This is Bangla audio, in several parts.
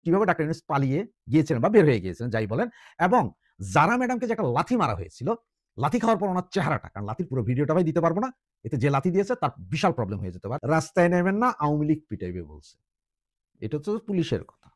কিভাবে ডাক্তার ইউনূস পালিয়ে গিয়েছিলেন বা বের হয়ে গিয়েছিলেন যাই বলেন, এবং জারা ম্যাডামকে যে একটা লাথি মারা হয়েছিল, লাথি খাওয়ার পর ওনার চেহারাটা, কারণ লাথির পুরো ভিডিওটা ভাই দিতে পারবো না। এতে যে লাথি দিয়েছে তার বিশাল প্রবলেম হয়ে যেতে পারে। রাস্তায় নেমেন না, আওয়ামী লীগ পিটাইবে বলছে। এটা হচ্ছে পুলিশের কথা।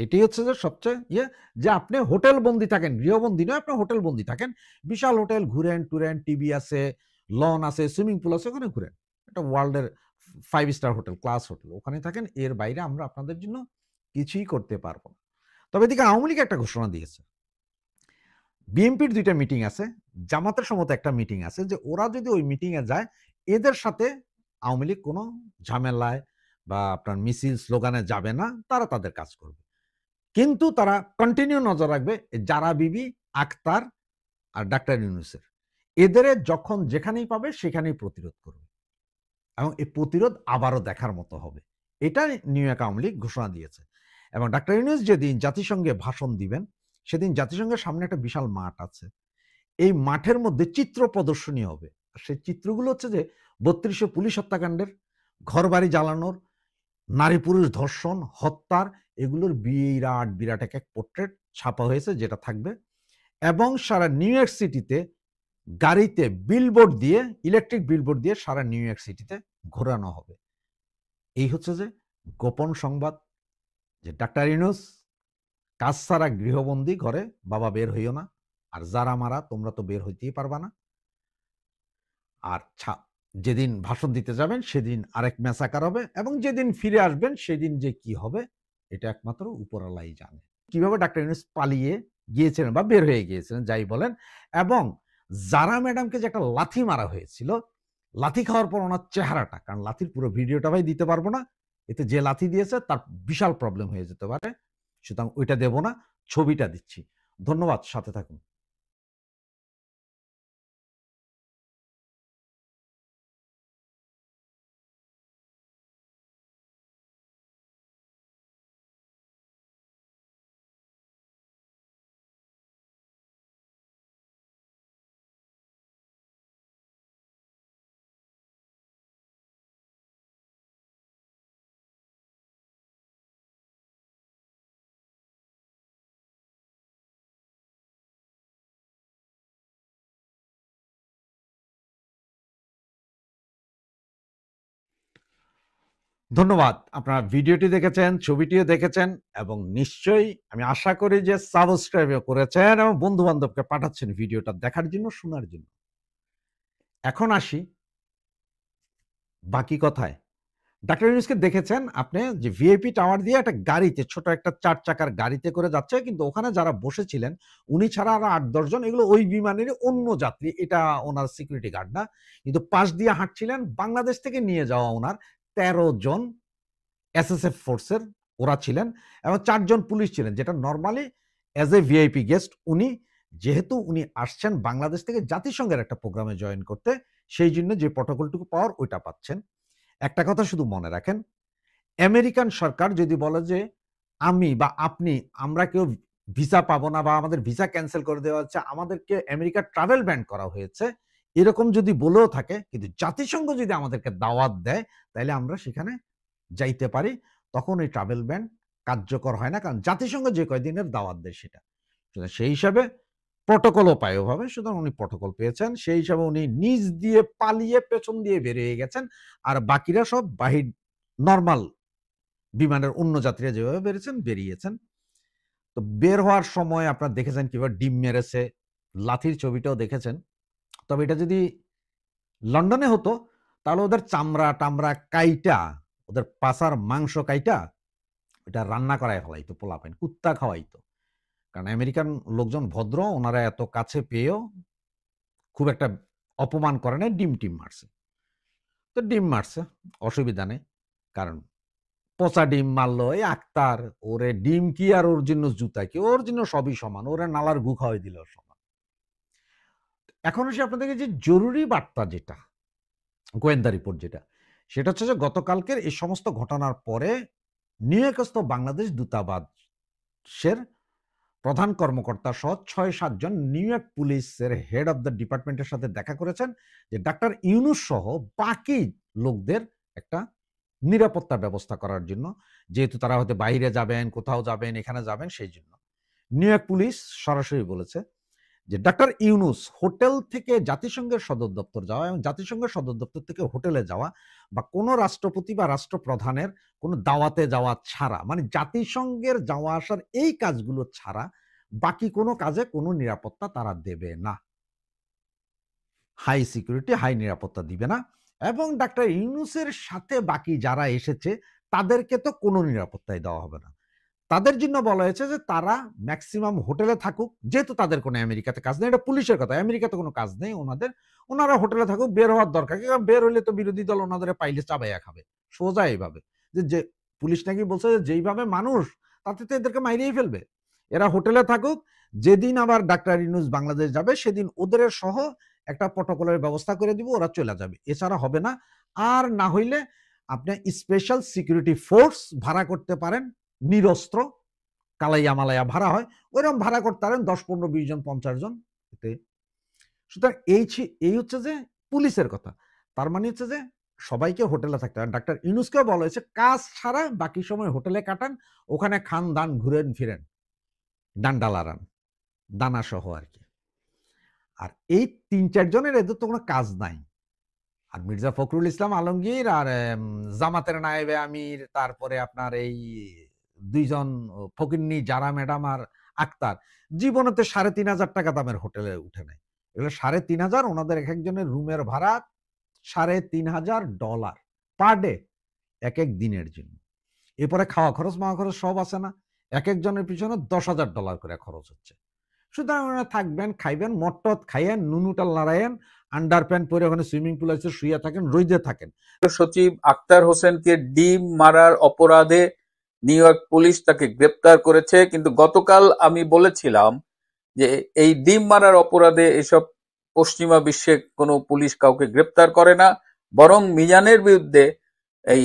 এটাই হচ্ছে যে সবচেয়ে যে আপনি হোটেল বন্দি থাকেন, গৃহবন্দী নয়, আপনি হোটেল বন্দি থাকেন। বিশাল হোটেল ঘুরেন-টুরেন, টিভি আছে, লন আছে, সুইমিং পুল আছে, ওখানে ঘুরেন। এটা ওয়ার্ল্ডের 5 স্টার হোটেল, ক্লাস হোটেল। ওখানে থাকেন। এর বাইরে আমরা আপনাদের জন্য কিছুই করতে পারব না। তবে এদিকে আওয়ামী লীগ একটা ঘোষণা দিয়েছে। বিএনপির ২ টা মিটিং আছে, জামাতের সম্ভবত একটা মিটিং আছে, যে ওরা যদি ওই মিটিং এ যায়, এদের সাথে আওয়ামী লীগ কোন ঝামেলায় বা আপনার মিছিল স্লোগানে যাবে না। তারা তাদের কাজ করবে। কিন্তু তারা কন্টিনিউ নজর রাখবে জারা বিবি, আক্তার আর ডাক্তার ইউনূসের। এদের যখন যেখানেই পাবে সেখানেই প্রতিরোধ করবে। এবং এই প্রতিরোধ আবারও দেখার মতো হবে। এটা নিউ ইয়র্ক আওয়ামী লীগ ঘোষণা দিয়েছে। এবং ডাক্তার ইউনূস যেদিন জাতিসংঘে ভাষণ দিবেন, সেদিন জাতিসংঘের সামনে একটা বিশাল মাঠ আছে। এই মাঠের মধ্যে চিত্র প্রদর্শনী হবে। আর সেই চিত্রগুলো হচ্ছে যে ৩২০০ পুলিশ হত্যাকাণ্ডের, ঘরবাড়ি জ্বালানোর, নারী পুরুষ ধর্ষণ, হত্যার, এগুলোর বিরাট, বিরাট এক পোর্ট্রেট ছাপা হয়েছে, যেটা থাকবে। এবং সারা নিউ ইয়র্ক সিটিতে গাড়িতে বিলবোর্ড দিয়ে, ইলেকট্রিক বিলবোর্ড দিয়ে সারা নিউ ইয়র্ক সিটিতে ঘোরানো হবে। এই হচ্ছে যে গোপন সংবাদ, যে ডাক্তার ইউনূস কাজ ছাড়া গৃহবন্দী ঘরে, বাবা বের হইও না। আর যারা মারা তোমরা তো বের হইতেই পারবা না। আর যেদিন ভাষণ দিতে যাবেন সেদিন আরেক ম্যাসাকার হবে, এবং যেদিন ফিরে আসবেন সেদিন যে কি হবে এটা একমাত্র উপরওয়ালাই জানে। কিভাবে ডাক্তার ইউনূস পালিয়ে গিয়েছিলেন বা বের হয়ে গিয়েছিলেন যাই বলেন, এবং জারা ম্যাডামকে যে একটা লাথি মারা হয়েছিল, লাথি খাওয়ার পর ওনার চেহারাটা, কারণ লাথির পুরো ভিডিওটা ভাই দিতে পারবো না। এতে যে লাথি দিয়েছে তার বিশাল প্রবলেম হয়ে যেতে পারে। সুতরাং ওইটা দেব না, ছবিটা দিচ্ছি। ধন্যবাদ, সাথে থাকুন। ধন্যবাদ। আপনারা ভিডিওটি দেখেছেন, ছবিটিও দেখেছেন, এবং নিশ্চয়ই আমি আশা করি যে সাবস্ক্রাইবও করেছেন এবং বন্ধু-বান্ধবকে পাঠাচ্ছেন ভিডিওটা দেখার জন্য, শোনার জন্য। এখন আসি বাকি কথায়। ডাক্তার ইউনূসকে দেখেছেন আপনি, যে ভিআইপি টাওয়ার দিয়ে একটা গাড়িতে, ছোট একটা ৪ চাকার গাড়িতে করে যাচ্ছে। কিন্তু ওখানে যারা বসেছিলেন, উনি ছাড়া আরো ৮-১০ জন, এগুলো ওই বিমানেরই অন্য যাত্রী। এটা ওনার সিকিউরিটি গার্ড না। কিন্তু পাশ দিয়ে হাঁটছিলেন বাংলাদেশ থেকে নিয়ে যাওয়া ওনার ১৩ জন এসএসএফ ফোর্সের, ওরা ছিলেন, এবং ৪ জন পুলিশ ছিলেন, যেটা normally as a VIP guest উনি, যেহেতু উনি আসছেন বাংলাদেশ থেকে জাতিসংঘের একটা প্রোগ্রামে জয়েন করতে, সেই জন্য যে প্রটোকলটুকু পাওয়ার ওইটা পাচ্ছেন। একটা কথা শুধু মনে রাখেন, আমেরিকান সরকার যদি বলে যে আমি বা আপনি, আমরা কেউ ভিসা পাবো না বা আমাদের ভিসা ক্যানসেল করে দেওয়া হচ্ছে, আমাদেরকে আমেরিকা ট্রাভেল ব্যান করা হয়েছে, এরকম যদি বলেও থাকে, কিন্তু জাতিসংঘ যদি আমাদেরকে দাওয়াত দেয়, তাহলে আমরা সেখানে যাইতে পারি। তখন ওই ট্রাভেল ব্যান কার্যকর হয় না, কারণ জাতিসংঘ যে কয়দিনের দাওয়াত দেয় সেটা। সেই হিসাবে প্রটোকলও পায় ওভাবে। সুতরাং উনি প্রটোকল পেয়েছেন। সেই হিসাবে উনি নিচ দিয়ে পালিয়ে পেছন দিয়ে বেরিয়ে গেছেন। আর বাকিরা সব বাহির নরমাল বিমানের অন্য যাত্রীরা যেভাবে বেরিয়েছেন, বেরিয়েছেন। তো বের হওয়ার সময় আপনারা দেখেছেন কিভাবে ডিম মেরেছে, লাথির ছবিটাও দেখেছেন। তবে এটা যদি লন্ডনে হতো, তাহলে ওদের চামড়া-টামড়া কাইটা, ওদের পাছার মাংস কাইটা, এটা রান্না করায় ফেলাইতো পোলাপাইন, কুত্তা খাওয়াইতো। কারণ আমেরিকান লোকজন ভদ্র, ওনারা এত কাছে পেয়েও খুব একটা অপমান করে নাই, ডিম-টিম মারছে। তো ডিম মারছে, অসুবিধা নেই। কারণ পচা ডিম মারলো, এই আক্তার, ওরে ডিম কি আর ওর জন্য জুতা কি? ওর জন্য সবই সমান। ওরে নালার গু খাওয়াই দিলেও সমান। এখন আসি আপনাদেরকে যে জরুরি বার্তা যেটা, গোয়েন্দা রিপোর্ট যেটা, সেটা হচ্ছে যে গতকালকের এই সমস্ত ঘটনার পরে নিউ ইয়র্কস্থ বাংলাদেশ দূতাবাসের প্রধান কর্মকর্তা সহ ৬-৭ জন নিউ ইয়র্ক পুলিশের হেড অফ দ্য ডিপার্টমেন্টের সাথে দেখা করেছেন, যে ডাক্তার ইউনূস সহ বাকি লোকদের একটা নিরাপত্তা ব্যবস্থা করার জন্য, যেহেতু তারা হয়তো বাইরে যাবেন, কোথাও যাবেন, এখানে যাবেন, সেই জন্য নিউ ইয়র্ক পুলিশ সরাসরি বলেছে যে ডক্টর ইউনূস হোটেল থেকে জাতিসংঘের সদর দপ্তর যাওয়া এবং জাতিসংঘের সদর দপ্তর থেকে হোটেলে যাওয়া বা কোনো রাষ্ট্রপতি বা রাষ্ট্রপ্রধানের কোনো দাওয়াতে যাওয়া ছাড়া, মানে জাতিসংঘের যাওয়া আসার এই কাজগুলো ছাড়া বাকি কোনো কাজে কোনো নিরাপত্তা তারা দেবে না। হাই সিকিউরিটি, হাই নিরাপত্তা দিবে না। এবং ডাক্তার ইউনূসের সাথে বাকি যারা এসেছে তাদেরকে তো কোনো নিরাপত্তাই দেওয়া হবে না। তাদের জন্য বলা হয়েছে যে তারা ম্যাক্সিমাম হোটেলে থাকুক, যেহেতু তাদের কোনো আমেরিকাতে কাজ নেই, এটা পুলিশের কথা, আমেরিকাতে কোনো কাজ নেই ওনাদের, ওনারা হোটেলে থাকুক, বের হওয়ার দরকার কি, কারণ বের হলে তো বিরোধী দল ওনাদের পাইলে চাবাইয়া খাবে, সোজা এইভাবে। যে পুলিশ নাকি বলছে যে যেইভাবে মানুষ, তাতে তো এদেরকে মাইরেই ফেলবে। এরা হোটেলে থাকুক, যেদিন আবার ডাক্তার ইউনূস বাংলাদেশ যাবে সেদিন ওদের সহ একটা প্রটোকলের ব্যবস্থা করে দিব, ওরা চলে যাবে, এছাড়া হবে না। আর না হইলে আপনি স্পেশাল সিকিউরিটি ফোর্স ভাড়া করতে পারেন, নিরস্ত্র, কালাইয়া মালাইয়া ভাড়া হয়, ওইরকম ভাড়া করতে পারেন 10, 15, 20 জন, 50 জন। সুতরাং এই হচ্ছে যে পুলিশের কথা। তার মানে হচ্ছে যে সবাইকে হোটেলে থাকতে হবে। ডাক্তার ইউনূসকে বলা হয়েছে কাজ ছাড়া বাকি সময় হোটেলে কাটান, ওখানে খান দান, ঘুরেন ফিরেন, ডান্ডা লাড়ান, দানা সহ আর কি। আর এই 3-4 জনের এদের তো কোনো কাজ নাই। আর মির্জা ফখরুল ইসলাম আলমগীর আর জামাতের নায়েবে আমির, তারপরে আপনার এই 2 জন ফকিন্নি জারা ম্যাডাম আর আক্তার জীবনেতে 3,500 টাকা দামের হোটেলে উঠে নেয়। এগুলো 3,500, ওনাদের এক একজনের রুমের ভাড়া $3,500 পার ডে, এক এক দিনের জন্য। এরপরে খাওয়া খরচ, মাওয়া খরচ সব আছে না, এক একজনের পিছনে $10,000 করে খরচ হচ্ছে। সুতরাং ওনারা থাকবেন, খাইবেন, মটট খাইয়েন, নুনুটাল লড়াইয়েন, আন্ডার প্যান্ট পরে ওখানে সুইমিং পুল আছে শুয়ে থাকেন, রোদে থাকেন। সচিব আক্তার হোসেনকে ডিম মারার অপরাধে নিউ ইয়র্ক পুলিশ তাকে গ্রেপ্তার করেছে, কিন্তু গতকাল আমি বলেছিলাম যে এই ডিম মারার অপরাধে এসব পশ্চিমা বিশ্বে কোনো পুলিশ কাউকে গ্রেপ্তার করে না, বরং মিজানের বিরুদ্ধে এই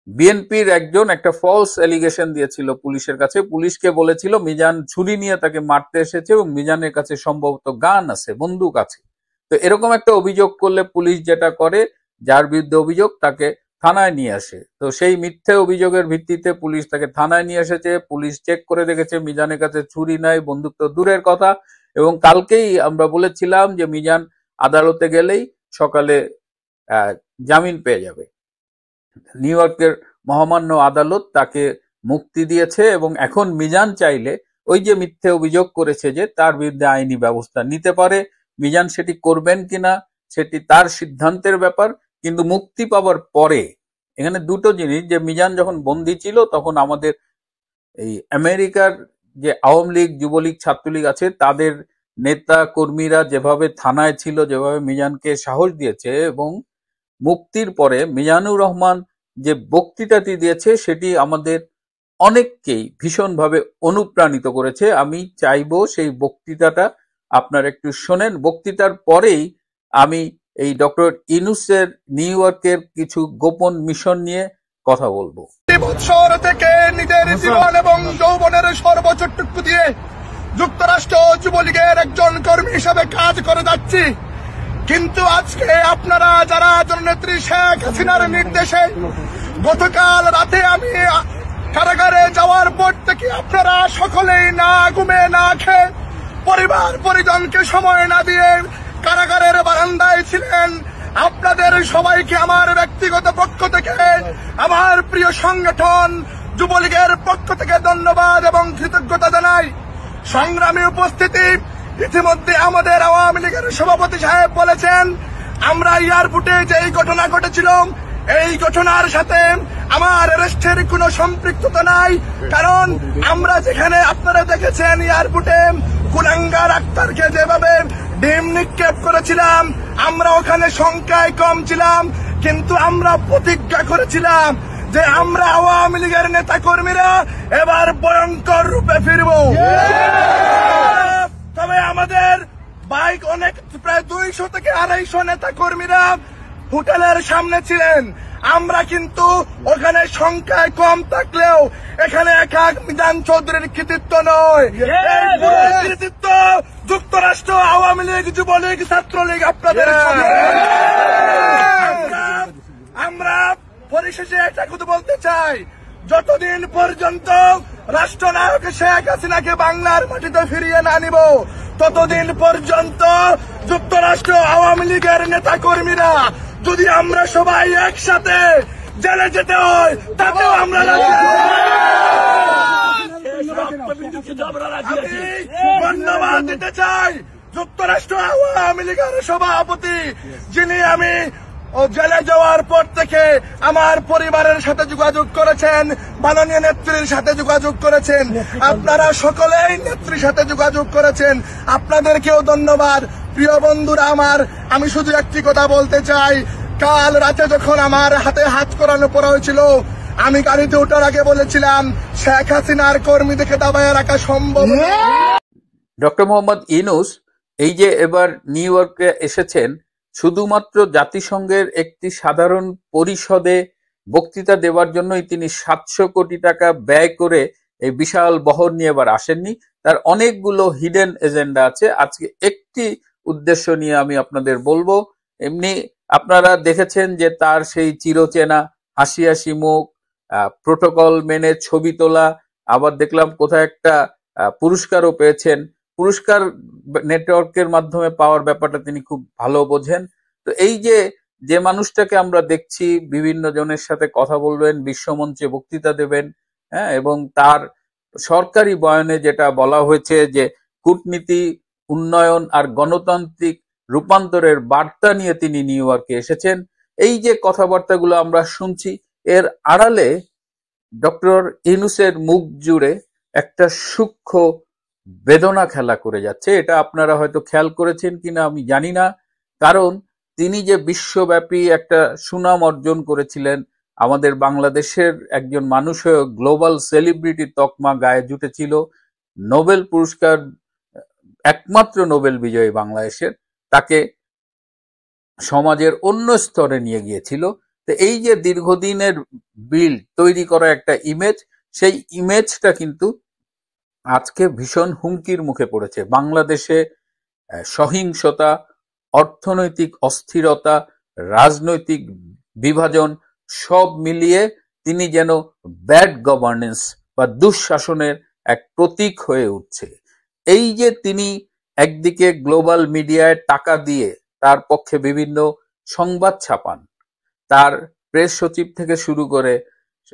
বিএনপির একজন একটা ফলস এলিগেশন দিয়েছিল পুলিশের কাছে। পুলিশকে বলেছিল মিজান ছুরি নিয়ে তাকে মারতে এসেছে এবং মিজানের কাছে সম্ভবত গান আছে, বন্দুক আছে। তো এরকম একটা অভিযোগ করলে পুলিশ যেটা করে, যার বিরুদ্ধে অভিযোগ তাকে থানায় নিয়ে আসে। তো সেই মিথ্যে অভিযোগের ভিত্তিতে পুলিশ তাকে থানায় নিয়ে এসেছে। পুলিশ চেক করে দেখেছে মিজানের কাছে ছুরি নাই, বন্দুক তো দূরের কথা। এবং কালকেই আমরা বলেছিলাম যে মিজান আদালতে গেলেই সকালে জামিন পেয়ে যাবে। নিউ ইয়র্কের মহামান্য আদালত তাকে মুক্তি দিয়েছে এবং এখন মিজান চাইলে ওই যে মিথ্যে অভিযোগ করেছে যে তার বিরুদ্ধে আইনি ব্যবস্থা নিতে পারে। মিজান সেটি করবেন কিনা সেটি তার সিদ্ধান্তের ব্যাপার। কিন্তু মুক্তি পাওয়ার পরে এখানে দুটো জিনিস, যে মিজান যখন বন্দী ছিল তখন আমাদের এই আমেরিকার যে আওয়ামী লীগ, যুবলীগ, ছাত্রলীগ আছে তাদের নেতা কর্মীরা যেভাবে থানায় ছিল, যেভাবে মিজানকে সাহস দিয়েছে, এবং মুক্তির পরে মিজানুর রহমান যে বক্তৃতাটি দিয়েছে সেটি আমাদের অনেককেই ভীষণভাবে অনুপ্রাণিত করেছে। আমি চাইবো সেই বক্তৃতাটা আপনারা একটু শোনেন। বক্তৃতার পরেই আমি এই ডক্টর ইউনূসের নিউ ইয়র্কের কিছু গোপন মিশন নিয়ে কথা বলবো। বৎসর থেকে নিজের জীবন এবং যৌবনের সর্বোচ্চটুকু দিয়ে যুক্তরাষ্ট্র যুবলীগের একজন কর্মী হিসেবে কাজ করে যাচ্ছি। কিন্তু আজকে আপনারা যারা জননেত্রী শেখ হাসিনার নির্দেশে গতকাল রাতে আমি কারাগারে যাওয়ার পর থেকে আপনারা সকলেই না ঘুমে না খেয়ে, পরিবার পরিজনকে সময় না দিয়ে কারাগারের বারান্দায় ছিলেন। আপনাদের সবাইকে আমার ব্যক্তিগত পক্ষ থেকে, আমার প্রিয় সংগঠন যুবলীগের পক্ষ থেকে ধন্যবাদ এবং কৃতজ্ঞতা জানাই। সংগ্রামী উপস্থিতি, ইতিমধ্যে আমাদের আওয়ামী লীগের সভাপতি সাহেব বলেছেন আমরা এয়ারপোর্টে যে ঘটনা ঘটেছিল এই ঘটনার সাথে আমার অ্যারেস্টের কোনো সম্পৃক্ততা নাই। কারণ আমরা যেখানে আপনারা দেখেছেন এয়ারপোর্টে কুলাঙ্গার আক্তারকে যেভাবে ডিম নিক্ষেপ করেছিলাম, আমরা ওখানে সংখ্যায় কম ছিলাম, কিন্তু আমরা প্রতিজ্ঞা করেছিলাম যে আমরা আওয়ামী লীগের নেতা কর্মীরা এবার ভয়ঙ্কর রূপে ফিরব। তবে আমাদের বাইক অনেক, প্রায় 200 থেকে 250 নেতা কর্মীরা হোটেলের সামনে ছিলেন। আমরা কিন্তু ওখানে সংখ্যায় কম থাকলেও এখানে একা মিজান চৌধুরীর কৃতিত্ব নয়, কৃতিত্ব যুক্তরাষ্ট্র আওয়ামী লীগ, যুবলীগ, ছাত্রলীগ আপনাদের। আমরা পরিশেষে একটা কথা বলতে চাই, যতদিন পর্যন্ত রাষ্ট্রনায়ক শেখ হাসিনাকে বাংলার মাটিতে ফিরিয়ে না নিব, ততদিন পর্যন্ত যুক্তরাষ্ট্র আওয়ামী লীগের নেতা কর্মীরা যদি আমরা সবাই একসাথে জেলে যেতে হয় তাতেও আমরা রাজি আছি। আমি ধন্যবাদ দিতে চাই যুক্তরাষ্ট্র আওয়ামী লীগের সভাপতি, যিনি আমি জেলে যাওয়ার পর থেকে আমার পরিবারের সাথে যোগাযোগ করেছেন, মাননীয় নেত্রীর সাথে যোগাযোগ করেছেন, আপনারা সকলেই নেত্রীর সাথে যোগাযোগ করেছেন, আপনাদেরকেও ধন্যবাদ। প্রিয় বন্ধুরা আমার, আমি শুধু একটি কথা বলতে চাই, কাল রাতে যখন আমার হাতে হাত করানো পড়া হয়েছিল, আমি গাড়িতে ওঠার আগে বলেছিলাম শেখ হাসিনার কর্মীদেরকে দাবায় রাখা সম্ভব নয়। ডক্টর মোহাম্মদ ইউনূস এই যে এবার নিউ ইয়র্কে এসেছেন, শুধুমাত্র জাতিসংঘের একটি সাধারণ পরিষদে বক্তৃতা দেওয়ার জন্যই তিনি 700 কোটি টাকা ব্যয় করে এই বিশাল বহর নিয়ে এবার আসেননি। তার অনেকগুলো হিডেন এজেন্ডা আছে। আজকে একটি উদ্দেশ্য নিয়ে আমি আপনাদের বলবো। এমনি আপনারা দেখেছেন যে তার সেই চিরচেনা হাসি হাসি মুখ, প্রোটোকল মেনে ছবি তোলা, আবার দেখলাম কোথায় একটা পুরস্কারও পেয়েছেন। পুরস্কার নেটওয়ার্কের মাধ্যমে পাওয়ার ব্যাপারটা তিনি খুব ভালো বোঝেন। তো এই যে মানুষটাকে আমরা দেখছি বিভিন্ন জনের সাথে কথা বলবেন, বিশ্বমঞ্চে বক্তৃতা দেবেন, হ্যাঁ, এবং তার সরকারি বয়ানে যেটা বলা হয়েছে যে কূটনীতি, উন্নয়ন আর গণতান্ত্রিক রূপান্তরের বার্তা নিয়ে তিনি নিউ ইয়র্কে এসেছেন, এই যে কথাবার্তাগুলো আমরা শুনছি, এর আড়ালে ডক্টর ইউনূসের মুখ জুড়ে একটা সূক্ষ্ম বেদনা খেলা করে যাচ্ছে। এটা আপনারা হয়তো খেয়াল করেছেন কিনা আমি জানি না, কারণ তিনি যে বিশ্বব্যাপী একটা সুনাম অর্জন করেছিলেন, আমাদের বাংলাদেশের একজন মানুষ হয়ে গ্লোবাল সেলিব্রিটি তকমা গায়ে জুটেছিল, নোবেল পুরস্কার একমাত্র নোবেল বিজয়ী বাংলাদেশের, তাকে সমাজের অন্য স্তরে নিয়ে গিয়েছিল। তো এই যে দীর্ঘদিনের বিল তৈরি করা একটা ইমেজ, সেই ইমেজটা কিন্তু আজকে ভীষণ হুমকির মুখে পড়েছে। বাংলাদেশে সহিংসতা, অর্থনৈতিক অস্থিরতা, রাজনৈতিক বিভাজন সব মিলিয়ে তিনি যেন ব্যাড গভর্নেন্স বা দুঃশাসনের এক প্রতীক হয়ে উঠছে। এই যে তিনি একদিকে গ্লোবাল মিডিয়ায় টাকা দিয়ে তার পক্ষে বিভিন্ন সংবাদ ছাপান, তার প্রেস সচিব থেকে শুরু করে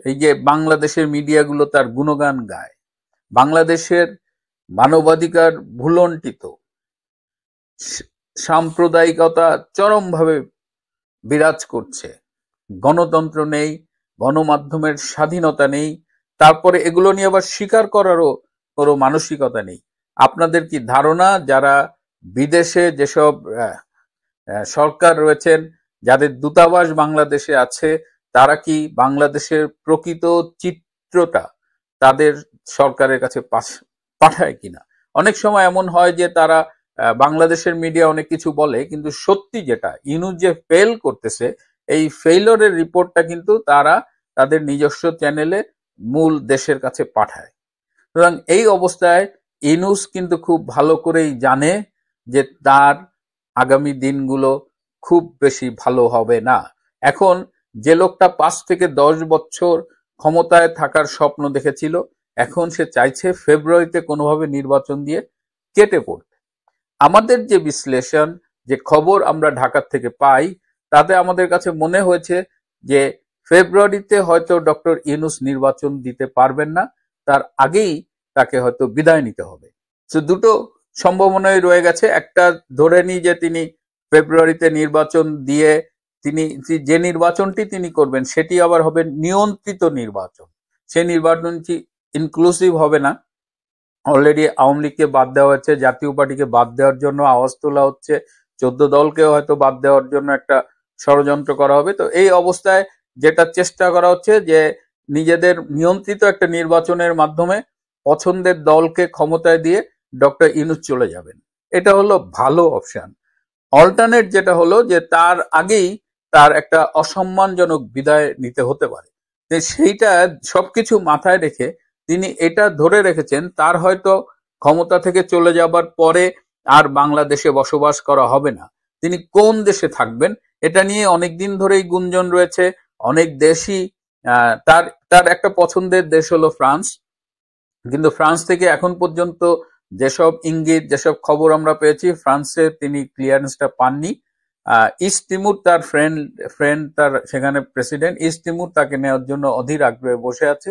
এই যে বাংলাদেশের মিডিয়াগুলো তার গুণগান গায়, বাংলাদেশের মানবাধিকার ভুলণ্ঠিত, সাম্প্রদায়িকতা চরমভাবে বিরাজ করছে, গণতন্ত্র নেই, গণমাধ্যমের স্বাধীনতা নেই, তারপরে এগুলো নিয়ে আবার স্বীকার করারও কোনো মানসিকতা নেই। আপনাদের কি ধারণা যারা বিদেশে যেসব সরকার রয়েছেন, যাদের দূতাবাস বাংলাদেশে আছে, তারা কি বাংলাদেশের প্রকৃত চিত্রটা তাদের সরকারের কাছে পাঠায় কিনা? অনেক সময় এমন হয় যে তারা বাংলাদেশের মিডিয়া অনেক কিছু বলে, কিন্তু সত্যি যেটা ইউনূস যে ফেল করতেছে, এই ফেইলরের রিপোর্টটা কিন্তু তারা তাদের নিজস্ব চ্যানেলে মূল দেশের কাছে পাঠায়। সুতরাং এই অবস্থায় ইউনূস কিন্তু খুব ভালো করেই জানে যে তার আগামী দিনগুলো খুব বেশি ভালো হবে না। এখন যে লোকটা 5 থেকে 10 বছর ক্ষমতায় থাকার স্বপ্ন দেখেছিল, এখন সে চাইছে ফেব্রুয়ারিতে কোনোভাবে নির্বাচন দিয়ে কেটে পড়তে। আমাদের যে বিশ্লেষণ, যে খবর আমরা ঢাকা থেকে পাই, তাতে আমাদের কাছে মনে হয়েছে যে ফেব্রুয়ারিতে হয়তো ডক্টর ইউনূস নির্বাচন দিতে পারবেন না, তার আগেই তাকে হয়তো বিদায় নিতে হবে। তো দুটো সম্ভাবনাই রয়ে গেছে। একটা ধরে নিই যে তিনি ফেব্রুয়ারিতে নির্বাচন দিয়ে তিনি যে নির্বাচনটি তিনি করবেন সেটি আবার হবে নিয়ন্ত্রিত নির্বাচন। সেই নির্বাচনটি ইনক্লুসিভ হবে না। অলরেডি আওয়ামী লীগকে বাদ দেওয়া হচ্ছে, জাতীয় পার্টিকে বাদ দেওয়ার জন্য আওয়াজ তোলা হচ্ছে, 14 দলকেও হয়তো বাদ দেওয়ার জন্য একটা ষড়যন্ত্র করা হবে। তো এই অবস্থায় যেটা চেষ্টা করা হচ্ছে যে নিজেদের নিয়ন্ত্রিত একটা নির্বাচনের মাধ্যমে পছন্দের দলকে ক্ষমতায় দিয়ে ডক্টর ইউনূস চলে যাবেন। এটা হলো ভালো অপশন। অল্টারনেট যেটা হলো যে তার আগেই তার একটা অসম্মানজনক বিদায় নিতে হতে পারে। সেইটা সবকিছু মাথায় রেখে তিনি এটা ধরে রেখেছেন তার হয়তো ক্ষমতা থেকে চলে যাবার পরে আর বাংলাদেশে বসবাস করা হবে না। তিনি কোন দেশে থাকবেন এটা নিয়ে অনেকদিন ধরেই গুঞ্জন রয়েছে, অনেক দেশই তার তার একটা পছন্দের দেশ হলো ফ্রান্স, কিন্তু ফ্রান্স থেকে এখন পর্যন্ত যেসব ইঙ্গিত যেসব খবর আমরা পেয়েছি ফ্রান্সে তিনি ক্লিয়ারেন্সটা পাননি। ইস্ট তিমুর তার ফ্রেন্ড তার সেখানে প্রেসিডেন্ট, ইস্ট তিমুর তাকে নেওয়ার জন্য অধীর আগ্রহে বসে আছে।